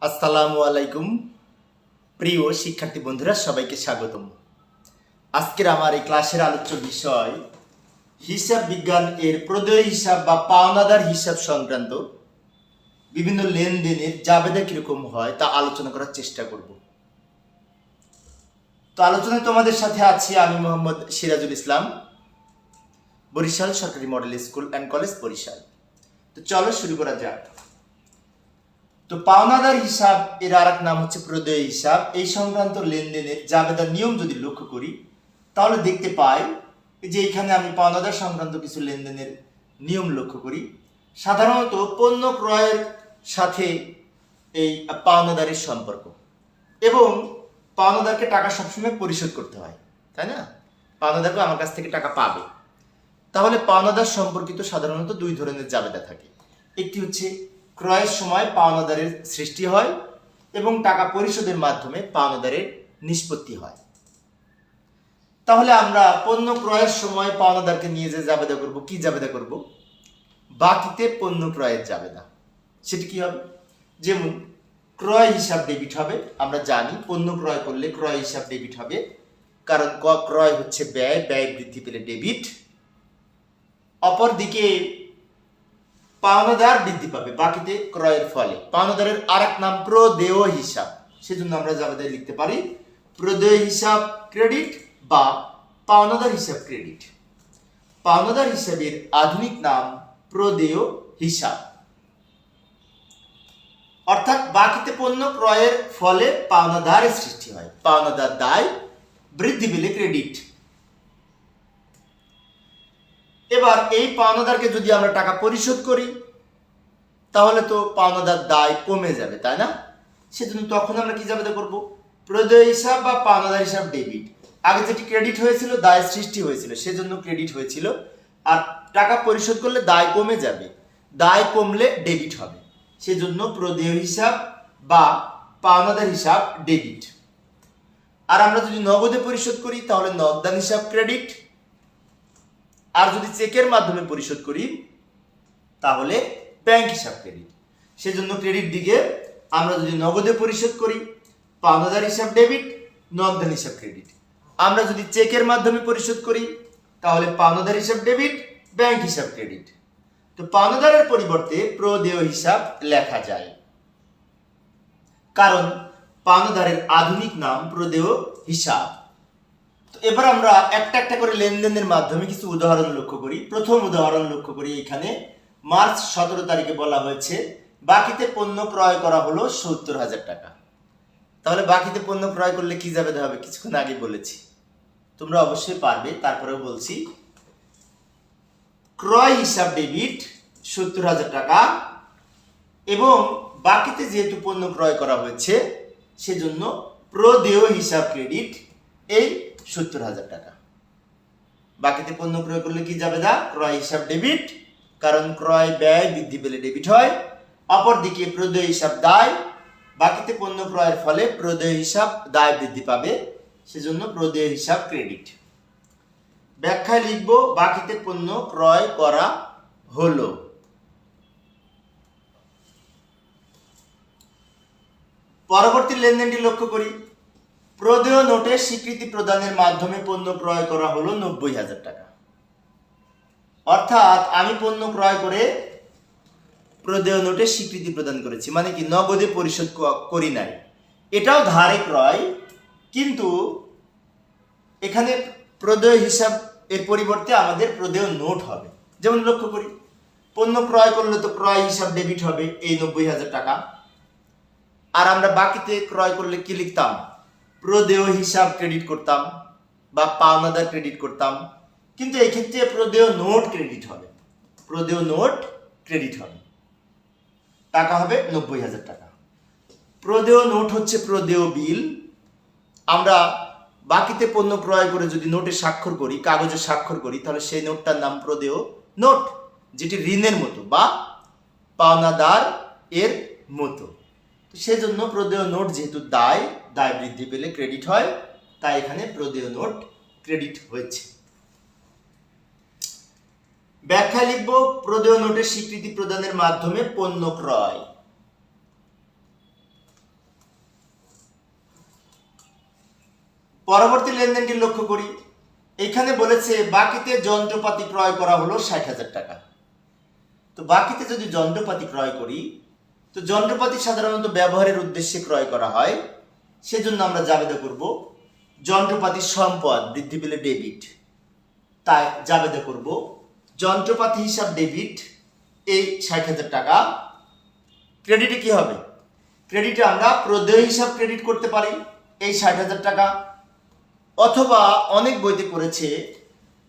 আসসালামু আলাইকুম প্রিয় শিক্ষার্থী বন্ধুরা, সবাইকে স্বাগতম। আজকের আমার এই ক্লাসের আলোচ্য বিষয় হিসাব বিজ্ঞান এর প্রদেয় হিসাব বা পাওনাদার হিসাব সংক্রান্ত বিভিন্ন লেনদেনের জাবেদা কিরকম হয় তা আলোচনা করার চেষ্টা করব। তো আলোচনায় তোমাদের সাথে আছি আমি মোহাম্মদ সিরাজুল ইসলাম, বরিশাল সরকারি model school and college Barishal. তো চলো শুরু করা যাক। তো পাওনাদার হিসাব এর আর এক নাম হচ্ছে প্রদেয় হিসাব। এই সংক্রান্ত লেনদেনের জাবেদার নিয়ম যদি লক্ষ্য করি তাহলে দেখতে পাই যে এখানে আমি পাওনাদার সংক্রান্ত কিছু লেনদেনের নিয়ম লক্ষ্য করি। সাধারণত পণ্য ক্রয়ের সাথে এই পাওনাদারের সম্পর্ক, এবং পাওনাদারকে টাকা সবসময় পরিশোধ করতে হয়, তাই না? পাওনাদারকে আমার কাছ থেকে টাকা পাবে। তাহলে পাওনাদার সম্পর্কিত সাধারণত দুই ধরনের জাবেদা থাকে। একটি হচ্ছে ক্রয়ের সময় পাওনাদারের সৃষ্টি হয় এবং টাকা পরিশোধের মাধ্যমে পাওনাদারের নিষ্পত্তি হয়। তাহলে আমরা পণ্য ক্রয়ের সময় পাওনাদারকে নিয়ে যে জাবেদা করব, কি জাবেদা করব? বাকিতে পণ্য ক্রয়ের জাবেদা। সেটি কি হবে? যেমন ক্রয় হিসাব ডেবিট হবে। আমরা জানি পণ্য ক্রয় করলে ক্রয় হিসাব ডেবিট হবে, কারণ ক্রয় হচ্ছে ব্যয়, ব্যয় বৃদ্ধি পেলে ডেবিট। অপরদিকে পাওনাদার বৃদ্ধি পাবে বাকিতে ক্রয়ের ফলে। পাওনাদারের আর এক নাম প্রদেয় হিসাব। সেজন্য আমরা জাবেদায় লিখতে পারি প্রদেয় হিসাব ক্রেডিট বা পাওনাদার হিসাব ক্রেডিট। পাওনাদার হিসাবের আধুনিক নাম প্রদেয় হিসাব। অর্থাৎ বাকিতে পণ্য ক্রয়ের ফলে পাওনাদারের সৃষ্টি হয়, পাওনাদার দায় বৃদ্ধি পেলে ক্রেডিট। এবার এই পাওনাদারকে যদি আমরা টাকা পরিশোধ করি তাহলে তো পাওনাদার দায় কমে যাবে, তাই না? সেজন্য তখন আমরা কি জাবেদা করব? প্রদেয় হিসাব বা পাওনাদার হিসাব ডেবিট। আগে যেটি ক্রেডিট হয়েছিল, দায় সৃষ্টি হয়েছিল, সেজন্য ক্রেডিট হয়েছিল। আর টাকা পরিশোধ করলে দায় কমে যাবে, দায় কমলে ডেবিট হবে, সেজন্য প্রদেয় হিসাব বা পাওনাদার হিসাব ডেবিট। আর আমরা যদি নগদে পরিশোধ করি তাহলে নগদান হিসাব ক্রেডিট। আর যদি চেকের মাধ্যমে পরিশোধ করি তাহলে ব্যাংক হিসাব ক্রেডিট। সেজন্য ক্রেডিট দিকে আমরা যদি নগদে পরিশোধ করি পাওনাদার হিসাব ডেবিট, নগদান হিসাব ক্রেডিট। আমরা যদি চেকের মাধ্যমে পরিশোধ করি তাহলে পাওনাদার হিসাব ডেবিট, ব্যাংক হিসাব ক্রেডিট। তো পাওনাদারের পরিবর্তে প্রদেয় হিসাব লেখা যায়, কারণ পাওনাদারের আধুনিক নাম প্রদেয় হিসাব। তো এবার আমরা একটা একটা করে লেনদেনের মাধ্যমে কিছু উদাহরণ লক্ষ্য করি। প্রথম উদাহরণ লক্ষ্য করি। এখানে মার্চ 17 তারিখে বলা হয়েছে বাকিতে পণ্য ক্রয় করা হলো 70,000 টাকা। তাহলে বাকিতে পণ্য ক্রয় করলে কি জাবেদা হবে? কিছুক্ষণ আগে বলেছি, তোমরা অবশ্যই পারবে, তারপরেও বলছি। ক্রয় হিসাব ডেবিট 70,000 টাকা, এবং বাকিতে যেহেতু পণ্য ক্রয় করা হয়েছে সেজন্য প্রদেয় হিসাব ক্রেডিট এই 70,000 টাকা। বাকিতে পণ্য ক্রয় করলে কি জাবেদা? ক্রয় হিসাব ডেবিট, কারণ ক্রয় ব্যয় বৃদ্ধি পেলে ডেবিট হয়। অপরদিকে প্রদেয় হিসাব দায়, বাকিতে পণ্য ক্রয়ের ফলে প্রদেয় হিসাব দায় বৃদ্ধি পাবে, সেজন্য প্রদেয় হিসাব ক্রেডিট। ব্যাখ্যায় লিখব বাকিতে পণ্য ক্রয় করা হলো। পরবর্তী লেনদেনটি লক্ষ্য করি। প্রদেয় নোটে স্বীকৃতি প্রদানের মাধ্যমে পণ্য ক্রয় করা হলো 90,000 টাকা। অর্থাৎ আমি পণ্য ক্রয় করে প্রদেয় নোটে স্বীকৃতি প্রদান করেছি, মানে কি নগদে পরিশোধ করি নাই। এটাও ধারে ক্রয়, কিন্তু এখানে প্রদেয় হিসাব এর পরিবর্তে আমাদের প্রদেয় নোট হবে। যেমন লক্ষ্য করি, পণ্য ক্রয় করলে তো ক্রয় হিসাব ডেবিট হবে এই 90,000 টাকা। আর আমরা বাকিতে ক্রয় করলে কি লিখতাম? প্রদেয় হিসাব ক্রেডিট করতাম বা পাওনাদার ক্রেডিট করতাম, কিন্তু এই ক্ষেত্রে প্রদেয় নোট ক্রেডিট হবে। প্রদেয় নোট ক্রেডিট হবে, টাকা হবে 90,000 টাকা। প্রদেয় নোট হচ্ছে প্রদেয় বিল। আমরা বাকিতে পণ্য ক্রয় করে যদি নোটে স্বাক্ষর করি, কাগজে স্বাক্ষর করি, তাহলে সেই নোটটার নাম প্রদেয় নোট, যেটি ঋণের মতো বা পাওনাদার এর মতো। সেজন্য প্রদেয় নোট যেহেতু দায়, দায় বৃদ্ধি পেলে ক্রেডিট হয়, তাই এখানে প্রদেয় নোট ক্রেডিট হয়েছে। ব্যাখ্যা লিখব প্রদেয় নোটের স্বীকৃতি প্রদানের মাধ্যমে পণ্য ক্রয়। পরবর্তী লেনদেনটি লক্ষ্য করি, এখানে বলেছে বাকিতে যন্ত্রপাতি ক্রয় করা হলো 60,000 টাকা। তো বাকিতে যদি যন্ত্রপাতি ক্রয় করি, তো যন্ত্রপাতি সাধারণত ব্যবহারের উদ্দেশ্যে ক্রয় করা হয়, সেজন্য আমরা জাবেদা করব যন্ত্রপাতির সম্পদ বৃদ্ধি পেলে ডেবিট, তাই জাবেদা করব যন্ত্রপাতি হিসাব ডেবিট এই 60,000 টাকা। ক্রেডিটে কি হবে? ক্রেডিটে আমরা প্রদেয় হিসাব ক্রেডিট করতে পারি এই 60,000 টাকা, অথবা অনেক বইতে করেছে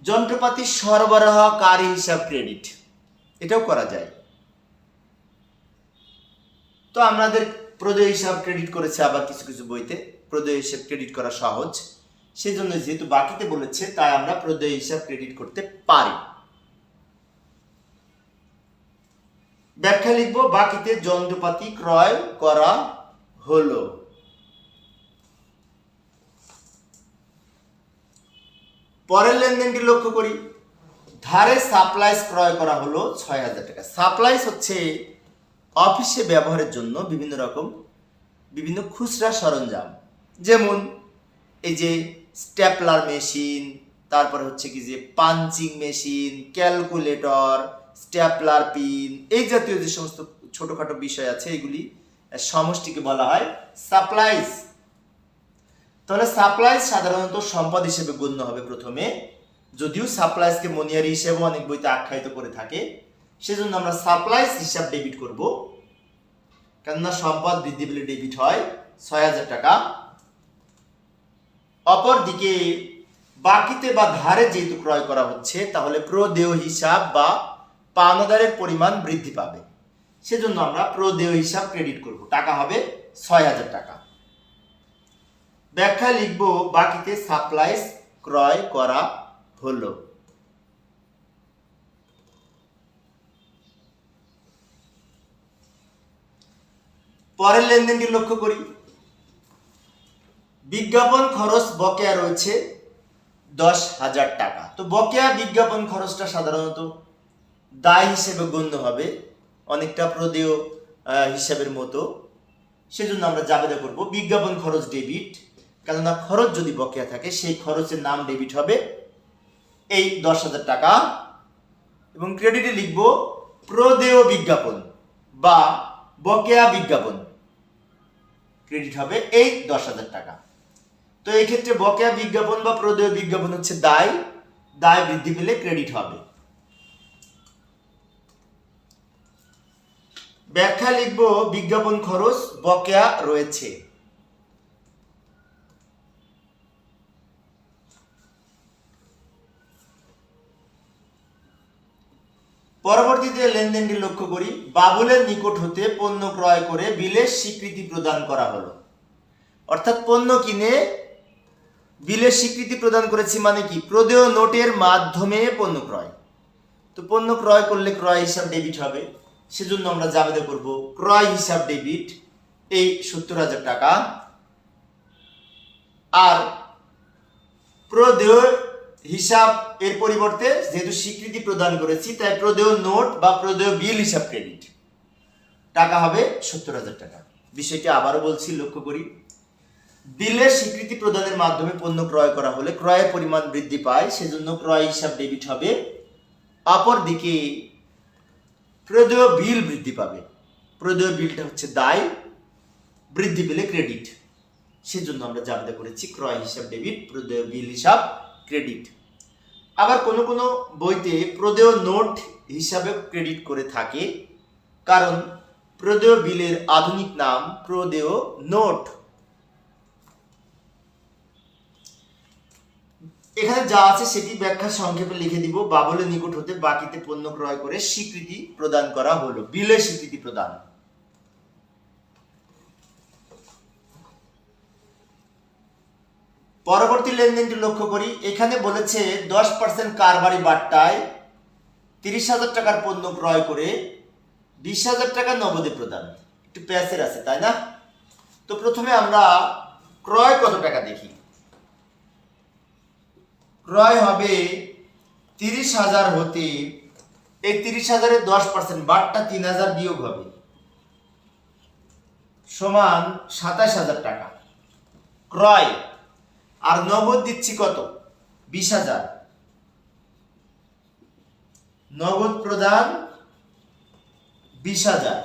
যন্ত্রপাতি সরবরাহকারী হিসাব ক্রেডিট, এটাও করা যায়। তো আমাদের প্রদেয় হিসাব ক্রেডিট করেছে, আবার কিছু কিছু বইতে প্রদেয় হিসাব ক্রেডিট করা সহজ, সেজন্য যেহেতু বাকিতে বলেছে তাই আমরা প্রদেয় হিসাব ক্রেডিট করতে পারি। ব্যাখ্যা লিখব, বাকিতে যন্ত্রপাতি ক্রয় করা হলো। পরের লেনদেনটি লক্ষ্য করি, ধারে সাপ্লাইস ক্রয় করা হলো 6,000 টাকা। সাপ্লাইস হচ্ছে অফিসে ব্যবহারের জন্য বিভিন্ন খুচরা সরঞ্জাম, যেমন এই যে স্ট্যাপলার মেশিন, তারপরে হচ্ছে কি যে punching machine, calculator, stapler pin, এই জাতীয় যে সমস্ত ছোটখাটো বিষয় আছে এগুলি সমষ্টিকে বলা হয় সাপ্লাইস। তাহলে সাপ্লাইস সাধারণত সম্পদ হিসেবে গণ্য হবে প্রথমে, যদিও সাপ্লাইসকে মনিয়ারি হিসেবে অনেক বইতে আখ্যায়িত করে থাকে, সেজন্য আমরা সাপ্লাইস হিসাব ডেবিট করব, কেননা সম্পদ বৃদ্ধি পেলে ডেবিট হয় 6,000 টাকা। অপরদিকে বাকিতে বা ধারে যেহেতু ক্রয় করা হচ্ছে, তাহলে প্রদেয় হিসাব বা পাওনাদারের পরিমাণ বৃদ্ধি পাবে, সেজন্য আমরা প্রদেয় হিসাব ক্রেডিট করব, টাকা হবে 6,000 টাকা। ব্যাখ্যা লিখব, বাকিতে সাপ্লাইস ক্রয় করা হলো। পরের লেনদেনটি লক্ষ্য করি, বিজ্ঞাপন খরচ বকেয়া রয়েছে 10,000 টাকা। তো বকেয়া বিজ্ঞাপন খরচটা সাধারণত দায় হিসেবে গণ্য হবে, অনেকটা প্রদেয় হিসাবের মতো, সেজন্য আমরা জাবেদা করব বিজ্ঞাপন খরচ ডেবিট, কেননা খরচ যদি বকেয়া থাকে সেই খরচের নাম ডেবিট হবে এই 10,000 টাকা। এবং ক্রেডিটে লিখব প্রদেয় বিজ্ঞাপন বা বকেয়া বিজ্ঞাপন, ক্রেডিট হবে এই 10,000 টাকা। তো এই ক্ষেত্রে বকেয়া বিজ্ঞাপন বা প্রদেয় বিজ্ঞাপন হচ্ছে দায় বৃদ্ধি পেলে ক্রেডিট হবে। ব্যাখ্যা লিখব, বিজ্ঞাপন খরচ বকেয়া রয়েছে। পরবর্তীতে লেনদেনটি লক্ষ্য করি, বাবুলের নিকট হতে পণ্য ক্রয় করে বিলের স্বীকৃতি প্রদান করা হলো। অর্থাৎ পণ্য কিনে বিলের স্বীকৃতি প্রদান করেছি, মানে কি প্রদেয় নোটের মাধ্যমে পণ্য ক্রয়। তো পণ্য ক্রয় করলে ক্রয় হিসাব ডেবিট হবে, সেজন্য আমরা জাবেদা করব ক্রয় হিসাব ডেবিট এই 70,000 টাকা। আর প্রদেয় হিসাব এর পরিবর্তে যেহেতু স্বীকৃতি প্রদান করেছি, তাই প্রদেয় নোট বা প্রদেয় বিল হিসাব ক্রেডিট, টাকা হবে 70,000 টাকা। বিষয়টি আবারও বলছি, লক্ষ্য করি, বিলের স্বীকৃতি প্রদানের মাধ্যমে পণ্য ক্রয় করা হলে ক্রয়ের পরিমাণ বৃদ্ধি পায়, সেজন্য ক্রয় হিসাব ডেবিট হবে। অপরদিকে প্রদেয় বিল বৃদ্ধি পাবে, প্রদেয় বিলটা হচ্ছে দায়, বৃদ্ধি পেলে ক্রেডিট, সেজন্য আমরা জাবেদা করেছি ক্রয় হিসাব ডেবিট, প্রদেয় বিল হিসাব ক্রেডিট। আবার কোনো কোনো বইতে প্রদেয় নোট হিসাবে ক্রেডিট করে থাকে, কারণ প্রদেয় বিলের আধুনিক নাম প্রদেয় নোট। এখানে যা আছে সেটি ব্যাখ্যা সংক্ষেপে লিখে দিব, বাবুলের নিকট হতে বাকিতে পণ্য ক্রয় করে স্বীকৃতি প্রদান করা হলো, বিলের স্বীকৃতি প্রদান। পরবর্তী লেনদেনটি লক্ষ্য করি, এখানে বলেছে 10% কারবারি বাট্টায় 30,000 টাকার পণ্য ক্রয় করে 20,000 টাকা নগদে প্রদান। একটু প্যাসের আছে, তাই না? তো প্রথমে আমরা ক্রয় কত টাকা দেখি। ক্রয় হবে 30,000 হতে এই 30,000-এর 10% বাট্টা 3,000 বিয়োগ হবে, সমান 27,000 টাকা। ক্রয় আর নগদ দিচ্ছি কত? 20,000। নগদ প্রদান 20,000।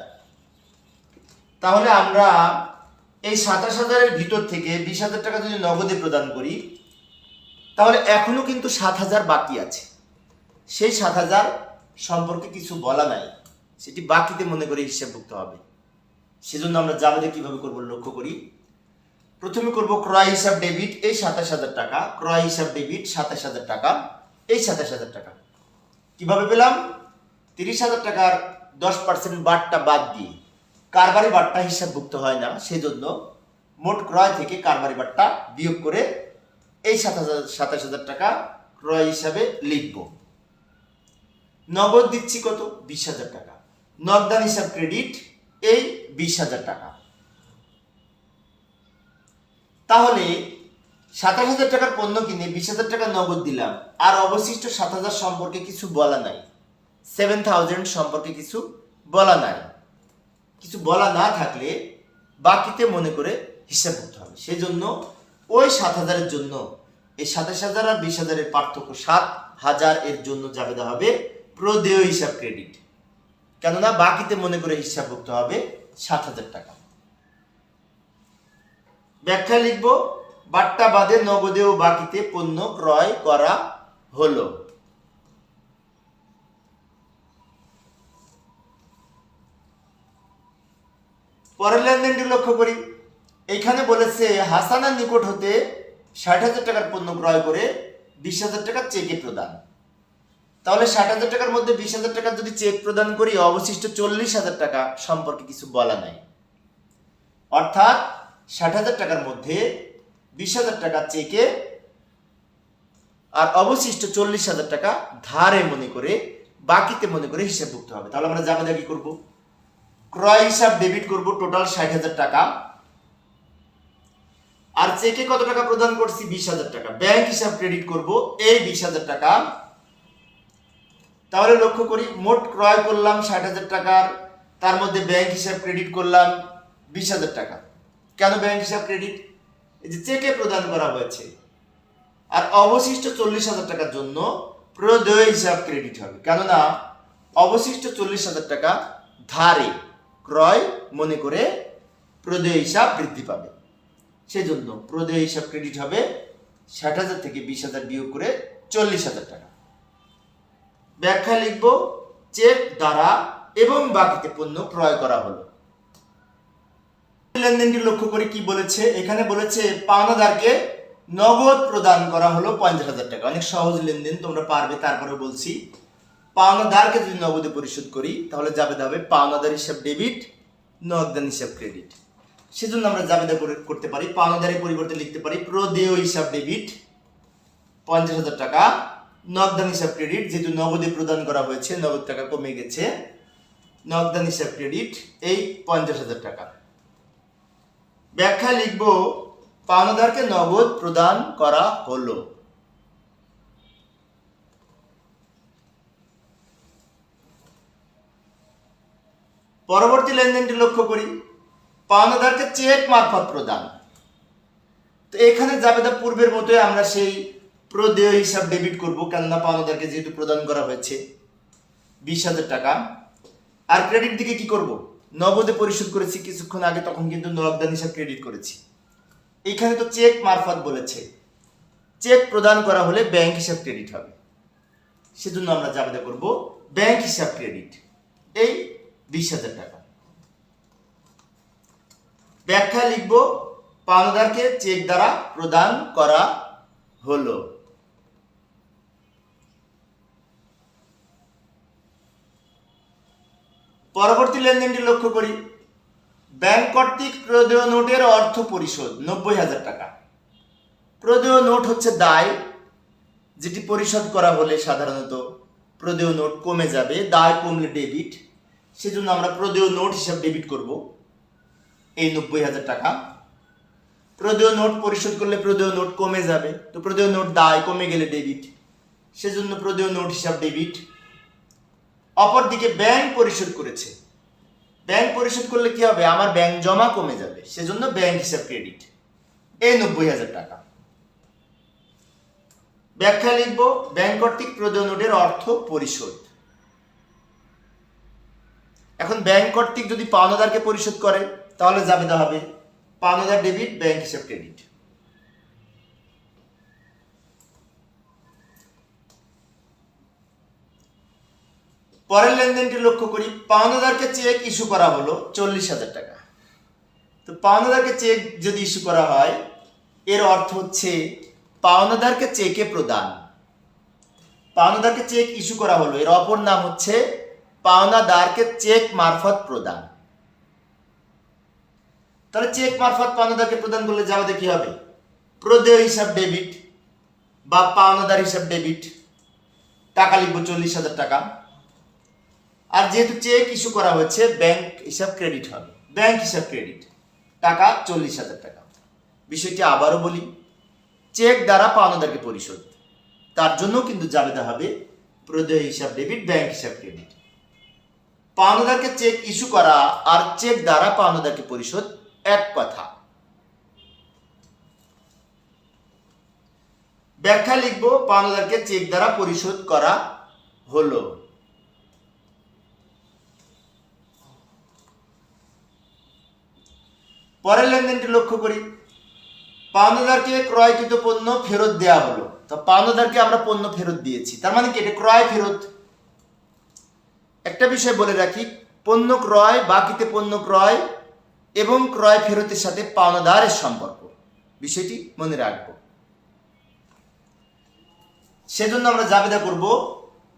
তাহলে আমরা এই 27,000-এর ভিতর থেকে 20,000 টাকা যদি নগদে প্রদান করি, তাহলে এখনো কিন্তু 7,000 বাকি আছে। সেই 7,000 সম্পর্কে কিছু বলা নাই, সেটি বাকিতে মনে করে হিসাবভুক্ত হবে। সেজন্য আমরা জাবেদা কিভাবে করব লক্ষ্য করি। প্রথমে করব ক্রয় হিসাব ডেবিট, এই 27,000 টাকা, ক্রয় হিসাব ডেবিট 27,000 টাকা, এই 27,000 টাকা কিভাবে পেলাম? 30,000 টাকার 10% বাটটা বাদ দিয়ে, কারবারি বাটটা হিসাবভুক্ত হয় না, সেজন্য মোট ক্রয় থেকে কারবারি বাটটা বিয়োগ করে এই 27,000 টাকা ক্রয় হিসাবে লিখব। নগদ দিচ্ছি কত? 20,000 টাকা। নগদান হিসাব ক্রেডিট, এই 20,000 টাকা। তাহলে 27,000 টাকার পণ্য কিনে 20,000 টাকা নগদ দিলাম, আর অবশিষ্ট 7,000 সম্পর্কে কিছু বলা নাই, 7,000 সম্পর্কে কিছু বলা নাই। কিছু বলা না থাকলে বাকিতে মনে করে হিসাব করতে হবে। সেই জন্য ওই 7,000-এর জন্য এই 27,000 আর 20,000-এর পার্থক্য 7,000 এর জন্য জাবেদা হবে প্রদেয় হিসাব ক্রেডিট, কেননা বাকিতে মনে করে হিসাব করতে হবে 7,000 টাকা। ব্যাখ্যা লিখব, বাট্টা বাদে নগদে ও বাকিতে পণ্য ক্রয় করা হলো। পরের লেনদেনটি লক্ষ্য করি। এখানে বলেছে হাসানের নিকট হতে 60,000 টাকার পণ্য ক্রয় করে 20,000 টাকা চেকে প্রদান। তাহলে 60,000 টাকার মধ্যে 20,000 টাকা যদি চেক প্রদান করি, অবশিষ্ট 40,000 টাকা সম্পর্কে কিছু বলা নাই। অর্থাৎ 60,000 টাকার মধ্যে 20,000 টাকা চেকে আর অবশিষ্ট 40,000 টাকা ধারে মনে করে বাকিতে মনে করে হিসাবভুক্ত হবে। তাহলে আমরা জাবেদা কি করব? ক্রয় হিসাব ডেবিট করব, টোটাল 60,000 টাকা, আর চেকে কত টাকা প্রদান করছি? 20,000 টাকা। ব্যাংক হিসাব ক্রেডিট করব, এই 20,000 টাকা। তাহলে লক্ষ্য করি, মোট ক্রয় করলাম 60,000 টাকার, তার মধ্যে ব্যাংক হিসাব ক্রেডিট করলাম 20,000 টাকা। কেন ব্যাংক হিসাব ক্রেডিট? এই যে চেকে প্রদান করা হয়েছে। আর অবশিষ্ট 40,000 টাকার জন্য প্রদেয় হিসাব ক্রেডিট হবে, কেননা অবশিষ্ট 40,000 টাকা ধারে ক্রয় মনে করে প্রদেয় হিসাব বৃদ্ধি পাবে। সেজন্য প্রদেয় হিসাব ক্রেডিট হবে 60,000 থেকে 20,000 বিয়োগ করে 40,000 টাকা। ব্যাখ্যা লিখব, চেক দ্বারা এবং বাকিতে পণ্য ক্রয় করা হলো। লেনদেনটি লক্ষ্য করে কি বলেছে? এখানে বলেছে পাওনাদারকে নগদ প্রদান করা হলো 50,000 টাকা। অনেক সহজ লেনদেন, তোমরা পারবে। তারপরে বলছি, পাওনাদারকে যদি নগদে পরিশোধ করি, তাহলে জাবেদা হবে পাওনাদার হিসাব ডেবিট, নগদান হিসাব ক্রেডিট। সেজন্য আমরা জাবেদা করতে পারি, পাওনাদারের পরিবর্তে লিখতে পারি প্রদেয় হিসাব ডেবিট 50,000 টাকা, নগদান হিসাব ক্রেডিট, যেহেতু নগদে প্রদান করা হয়েছে, নগদ টাকা কমে গেছে, নগদান হিসাব ক্রেডিট এই 50,000 টাকা। ব্যাখ্যা লিখব, পাওনাদারকে নগদ প্রদান করা হলো। পরবর্তী লেনদেনটি লক্ষ্য করি, পাওনাদারকে চেক মারফত প্রদান। তো এখানে জাবেদা পূর্বের মতোই আমরা সেই প্রদেয় হিসাব ডেবিট করব, কেননা পাওনাদারকে যেহেতু প্রদান করা হয়েছে 20,000 টাকা। আর ক্রেডিট দিকে কি করব? নগদে পরিশোধ করেছি কিছুক্ষণ আগে, তখন কিন্তু নগদান হিসাব ক্রেডিট করেছি। এখানে তো চেক মারফত বলেছে, চেক প্রদান করা হলে ব্যাংক হিসাব ক্রেডিট হবে। সেজন্য আমরা জাবেদা করব ব্যাংক হিসাব ক্রেডিট, এই 20,000 টাকা। ব্যাখ্যা লিখব, পাওনাদারকে চেক দ্বারা প্রদান করা হলো। পরবর্তী লেনদেনটি লক্ষ্য করি, ব্যাংক কর্তৃক প্রদেয় নোটের অর্থ পরিশোধ 90,000 টাকা। প্রদেয় নোট হচ্ছে দায়, যেটি পরিশোধ করা হলে সাধারণত প্রদেয় নোট কমে যাবে, দায় কমলে ডেবিট। সেজন্য আমরা প্রদেয় নোট হিসাব ডেবিট করব, এই 90,000 টাকা। প্রদেয় নোট পরিশোধ করলে প্রদেয় নোট কমে যাবে, তো প্রদেয় নোট দায় কমে গেলে ডেবিট, সেজন্য প্রদেয় নোট হিসাব ডেবিট। অপরদিকে ব্যাংক পরিশোধ করেছে, ব্যাংক পরিশোধ করলে কি হবে? আমার ব্যাংক জমা কমে যাবে, সেজন্য ব্যাংক হিসাব ক্রেডিট, এই 90,000 টাকা। ব্যাখ্যা লিখব ব্যাংক কর্তৃক প্রদেয় নোটের অর্থ পরিশোধ। এখন ব্যাংক কর্তৃক যদি পাওনাদারকে পরিশোধ করে তাহলে জাবেদা হবে পাওনাদার ডেবিট, ব্যাংক হিসাব ক্রেডিট। পরের লেনদেনটি লক্ষ্য করি। পাওনাদারকে চেক ইস্যু করা হলো 40,000 টাকা। তো পাওনাদারকে চেক যদি ইস্যু করা হয় এর অর্থ হচ্ছে পাওনাদারকে চেকে প্রদান। পাওনাদারকে চেক ইস্যু করা হলো এর অপর নাম হচ্ছে পাওনাদারকে চেক মারফত প্রদান। তাহলে চেক মারফত পাওনাদারকে প্রদান করলে যাবে কি হবে? প্রদেয় হিসাব ডেবিট বা পাওনাদার হিসাব ডেবিট, টাকা লিখবো 40,000 টাকা। আর যেহেতু চেক ইস্যু করা হচ্ছে ব্যাংক হিসাব ক্রেডিট হবে, ব্যাংক হিসাব ক্রেডিট, টাকা 40,000 টাকা। বিষয়টি আবারও বলি, চেক দ্বারা পাওনাদারকে পরিশোধ, তার জন্য কিন্তু জাবেদা হবে প্রদেয় হিসাব ডেবিট, ব্যাংক হিসাব ক্রেডিট। পাওনাদারকে চেক ইস্যু করা আর চেক দ্বারা পাওনাদারকে পরিশোধ এক কথা। ব্যাখ্যা লিখব পাওনাদারকে চেক দ্বারা পরিশোধ করা হলো। পরের লেনদেনটি লক্ষ্য করি। পাওনাদারকে ক্রয়কৃত পণ্য ফেরত দেওয়া হলো। তো পাওনাদারকে আমরা পণ্য ফেরত দিয়েছি, তার মানে কি এটা ক্রয় ফেরত। একটা বিষয় বলে রাখি, পণ্য ক্রয়, বাকিতে পণ্য ক্রয় এবং ক্রয় ফেরতের সাথে পাওনাদারের সম্পর্ক, বিষয়টি মনে রাখবো। সেজন্য আমরা জাবেদা করব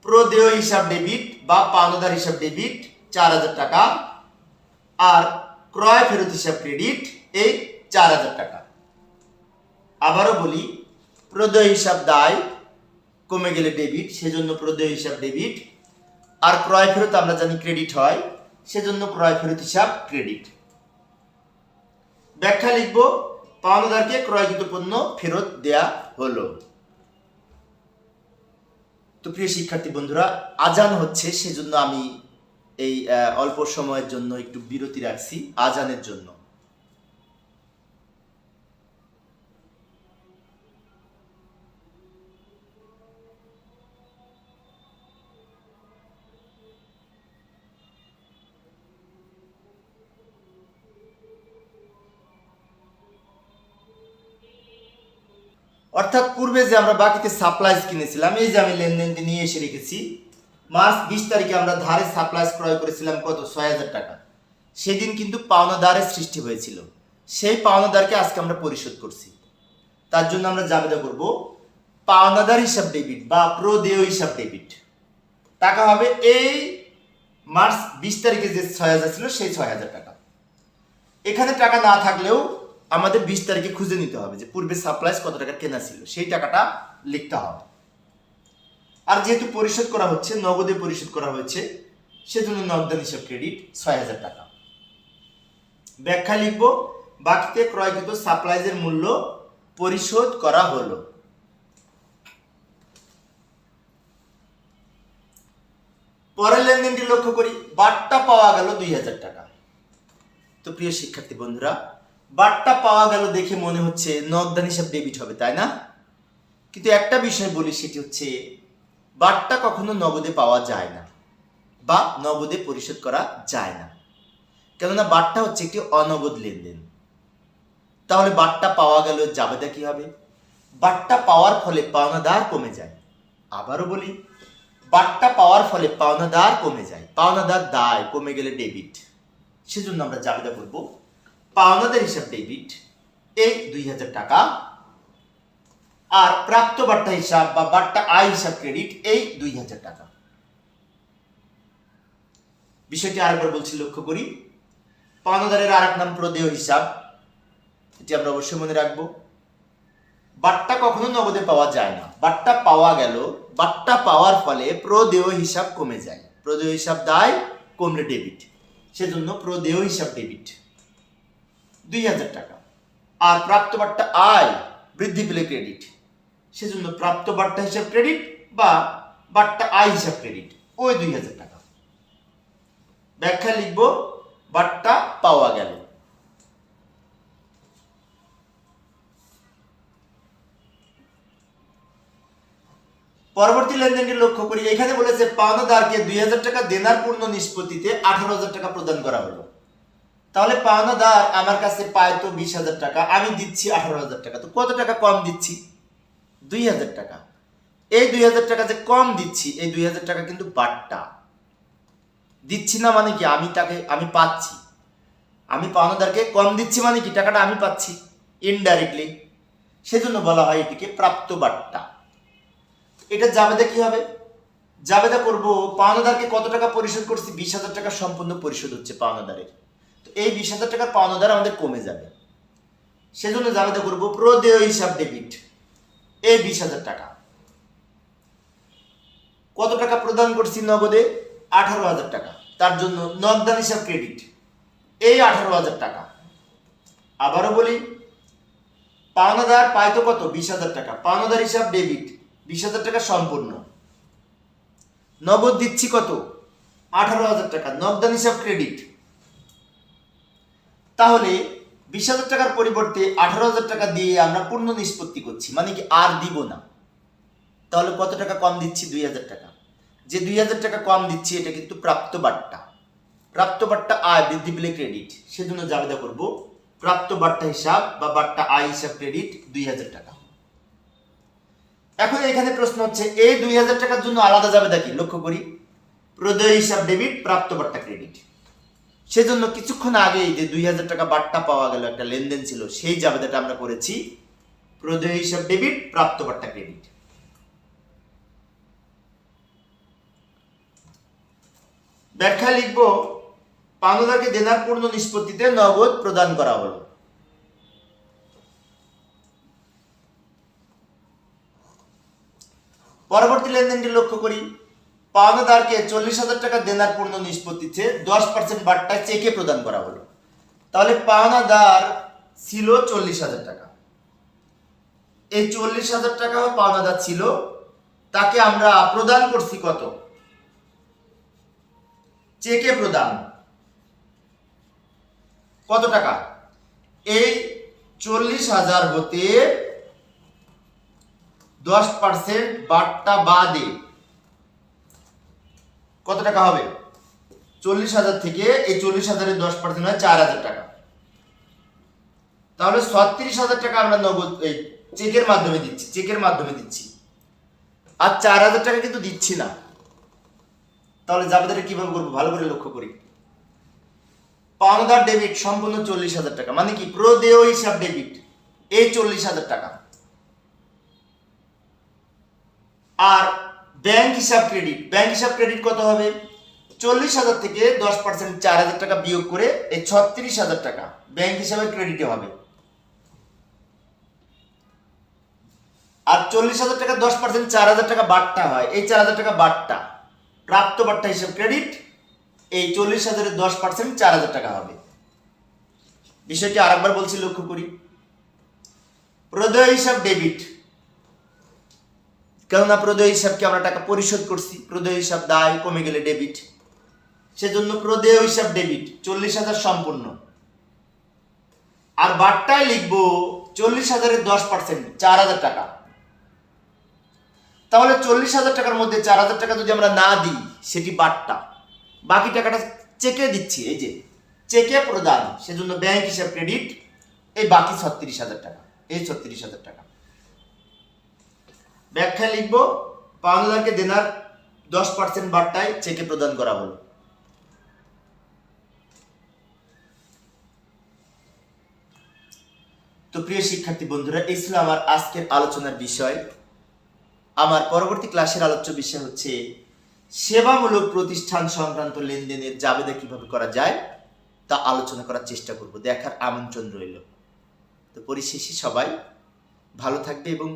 প্রদেয় হিসাব ডেবিট বা পাওনাদার হিসাব ডেবিট 4,000 টাকা আর ক্রয় ফেরত হিসাব ক্রেডিট এই 4,000 টাকা। আবারও বলি, প্রদেয় হিসাব দায় কমে গেলে ডেবিট, সেজন্য প্রদেয় হিসাব ডেবিট, আর ক্রয় ফেরত আমরা জানি ক্রেডিট হয়, সেজন্য ক্রয় ফেরত হিসাব ক্রেডিট। ব্যাখ্যা লিখব পাওনাদারকে ক্রয়কৃত পণ্য ফেরত দেয়া হলো। তো প্রিয় শিক্ষার্থী বন্ধুরা, আজান হচ্ছে, সেজন্য আমি এই অল্প সময়ের জন্য একটু বিরতি রাখছি আজানের জন্য। অর্থাৎ পূর্বে যে আমরা বাকিতে সাপ্লাইজ কিনেছিলাম, এই যে আমি লেনদেনটি নিয়ে এসে রেখেছি। মার্চ 20 তারিখে আমরা ধারে সাপ্লাইজ ক্রয় করেছিলাম কত? 6,000 টাকা। সেদিন কিন্তু পাওনাদারের সৃষ্টি হয়েছিল, সেই পাওনাদারকে আজকে আমরা পরিশোধ করছি। তার জন্য আমরা জাবেদা করব পাওনাদার হিসাব ডেবিট বা প্রদেয় হিসাব ডেবিট। টাকা হবে এই মার্চ 20 তারিখে যে 6,000 ছিল সেই 6,000 টাকা। এখানে টাকা না থাকলেও আমাদের 20 তারিখে খুঁজে নিতে হবে যে পূর্বে সাপ্লাইজ কত টাকা কেনা ছিল, সেই টাকাটা লিখতে হবে। আর যেহেতু পরিশোধ করা হচ্ছে, নগদে পরিশোধ করা হয়েছে, সেজন্য নগদান হিসাব ক্রেডিট 6,000 টাকা। ব্যাখ্যা লিখব বাকিতে ক্রয়কৃত সাপ্লাইজের মূল্য পরিশোধ করা হলো। পরের লেনদেনটি লক্ষ্য করি। বাট্টা পাওয়া গেল 2,000 টাকা। তো প্রিয় শিক্ষার্থী বন্ধুরা, বাট্টা পাওয়া গেল দেখে মনে হচ্ছে নগদান হিসাব ডেবিট হবে, তাই না? কিন্তু একটা বিষয় বলি, সেটি হচ্ছে বাট্টা কখনো নগদে পাওয়া যায় না বা নগদে পরিশোধ করা যায় না, কেননা বাট্টা হচ্ছে একটি অনগদ লেনদেন। তাহলে বাট্টা পাওয়া গেল, জাবেদা কি হবে? বাট্টা পাওয়ার ফলে পাওনাদার কমে যায়। আবারও বলি, বাট্টা পাওয়ার ফলে পাওনাদার কমে যায়, পাওনাদার দায় কমে গেলে ডেবিট। সেজন্য আমরা জাবেদা করব পাওনাদার হিসাব ডেবিট এই 2,000 টাকা আর প্রাপ্ত বাট্টা হিসাব বা বাট্টা আয় হিসাব ক্রেডিট এই 2,000 টাকা। বিষয়টি আরেকবার বলছি, লক্ষ্য করি। পাওনাদারের আরেক নাম প্রদেয় হিসাব, এটি আমরা অবশ্যই মনে রাখবো। বাট্টা কখনো নগদে পাওয়া যায় না, বাট্টা পাওয়া গেল, বাট্টা পাওয়ার ফলে প্রদেয় হিসাব কমে যায়, প্রদেয় হিসাব দায় কমলে ডেবিট, সেজন্য প্রদেয় হিসাব ডেবিট 2,000 টাকা। আর প্রাপ্ত বাট্টা আয় বৃদ্ধি পেলে ক্রেডিট, সেজন্য প্রাপ্ত বাট্টা হিসাব ক্রেডিট বা বাট্টা আয় হিসাব ক্রেডিট ওই 2,000 টাকা। ব্যাখ্যা লিখব বাট্টা পাওয়া গেল। পরবর্তী লেনদেনটি লক্ষ্য করি, এখানে বলেছে পাওনাদারকে 2000 টাকা দেনার পূর্ণ নিষ্পত্তিতে 18,000 টাকা প্রদান করা হলো। তাহলে পাওনাদার আমার কাছে পায় তো 20,000 টাকা, আমি দিচ্ছি 18,000 টাকা। তো কত টাকা কম দিচ্ছি? 2,000 টাকা। এই 2,000 টাকা যে কম দিচ্ছি, এই 2,000 টাকা কিন্তু বাট্টা দিচ্ছি না, মানে কি আমি পাচ্ছি। আমি পাওনাদারকে কম দিচ্ছি মানে কি টাকাটা আমি পাচ্ছি ইনডাইরেক্টলি, সেজন্য বলা হয় এটিকে প্রাপ্ত বাট্টা। এটা জাবেদা কি হবে? জাবেদা করব পাওনাদারকে কত টাকা পরিশোধ করছি, 20,000 টাকা সম্পূর্ণ পরিশোধ হচ্ছে পাওনাদারের। তো এই 20,000 টাকার পাওনাদার আমাদের কমে যাবে, সেজন্য জাবেদা করব প্রদেয় হিসাব ডেবিট। এই 20,000 টাকা কত টাকা প্রদান করছি নগদে? 18,000 টাকা। তার জন্য নগদান হিসাব ক্রেডিট, এই 18,000 টাকা। আবারও বলি, পাওনাদার পাইতো কত? 20,000 টাকা। পাওনাদার হিসাব ডেবিট, 20,000 টাকা সম্পূর্ণ। নগদ দিচ্ছি কত? 18,000 টাকা। নগদান হিসাব ক্রেডিট। তাহলে 20,000 টাকার পরিবর্তে 18,000 টাকা দিয়ে আমরা পূর্ণ নিষ্পত্তি করছি, মানে কি আর দিব না। তাহলে কত টাকা কম দিচ্ছি? 2,000 টাকা। যে 2,000 টাকা কম দিচ্ছি এটা কিন্তু প্রাপ্ত বাট্টা। প্রাপ্ত বাট্টা আয় বৃদ্ধি পেলে ক্রেডিট, সেজন্য জাবেদা করব প্রাপ্ত বাট্টা হিসাব বা বাট্টা আয় হিসাব ক্রেডিট 2,000 টাকা। এখন এখানে প্রশ্ন হচ্ছে এই 2,000 টাকার জন্য আলাদা জাবেদা কি? লক্ষ্য করি, প্রদেয় হিসাব ডেবিট, প্রাপ্ত বাট্টা ক্রেডিট। সেজন্য কিছুক্ষণ আগেই যে 2,000 টাকা বাট্টা পাওয়া গেল, একটা লেনদেন ছিল, সেই জাবেদাটা আমরা করেছি প্রদেয় হিসাব ডেবিট, প্রাপ্ত বাট্টা ক্রেডিট। ব্যাখ্যায় লিখব পাওনাদারকে দেনার পূর্ণ নিষ্পত্তিতে নগদ প্রদান করা হলো। পরবর্তী লেনদেনটি লক্ষ্য করি, পাওনাদারকে 40,000 টাকা দেনার পূর্ণ নিষ্পত্তিতে 10% বাট্টা চেকে প্রদান করা হলো। তাহলে পাওনাদার ছিল 40,000 টাকা। এই 40,000 টাকা পাওনাদার ছিল, তাকে আমরা প্রদান করছি কত? চেকে প্রদান। কত টাকা? এই 40,000 হতে 10% বাট্টা বাদে কত টাকা হবে? 40,000 থেকে এই 40,000-এর 10% হয় 4,000 টাকা। তাহলে 36,000 টাকা আমরা নগদ চেকের মাধ্যমে দিচ্ছি, আর 4,000 টাকা কিন্তু দিচ্ছি না। তাহলে জাবেদাটা কিভাবে করবো? ভালো করে লক্ষ্য করি। পাওনাদার ডেবিট সম্পূর্ণ 40,000 টাকা, মানে কি প্রদেয় হিসাব ডেবিট, এই 40,000 টাকা। আর ব্যাংক হিসাব ক্রেডিট কত হবে? 40,000 থেকে 10% 4,000 টাকা বিয়োগ করে এই 36,000 টাকা ব্যাংক হিসাবে ক্রেডিটে হবে। আর 40,000 টাকা 10% 4,000 টাকা বাট্টা হয়, এই 4,000 টাকা বাট্টা, প্রাপ্ত বাট্টা হিসাব ক্রেডিট। এই 40,000-এর 10% 4,000 টাকা হবে। বিষয়টি আরেকবার বলছি, লক্ষ্য করি। প্রদেয় হিসাব ডেবিট, কেননা প্রদেয় হিসাবকে আমরা টাকা পরিশোধ করছি, প্রদেয় হিসাব দায় কমে গেলে ডেবিট, সেজন্য প্রদেয় হিসাব ডেবিট 40,000 সম্পূর্ণ। আর বাট্টায় লিখবো 40,000-এর 10% 4,000 টাকা। তাহলে 40,000 টাকার মধ্যে 4,000 টাকা যদি আমরা না দিই, সেটি বাট্টা, বাকি টাকাটা চেকে দিচ্ছি, এই যে চেকে প্রদান, সেজন্য ব্যাংক হিসাব ক্রেডিট। এই বাকি 36,000 টাকা, এই 36,000 টাকা। ব্যাখ্যা লিখবো পাওনাদারকে দেনার 10% বাট্টায় চেকে প্রদান করা হলো। তো প্রিয় শিক্ষার্থী বন্ধুরা, এই ছিল আমার আজকের আলোচনার বিষয়। আমার পরবর্তী ক্লাসের আলোচ্য বিষয় হচ্ছে সেবামূলক প্রতিষ্ঠান সংক্রান্ত লেনদেনের জাবেদা কিভাবে করা যায় তা আলোচনা করার চেষ্টা করব। দেখার আমন্ত্রণ রইল। তো পরিশেষে সবাই ভালো থাকবে এবং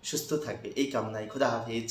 সুস্থ থাকবে এই কামনায়। খোদা হাফেজ।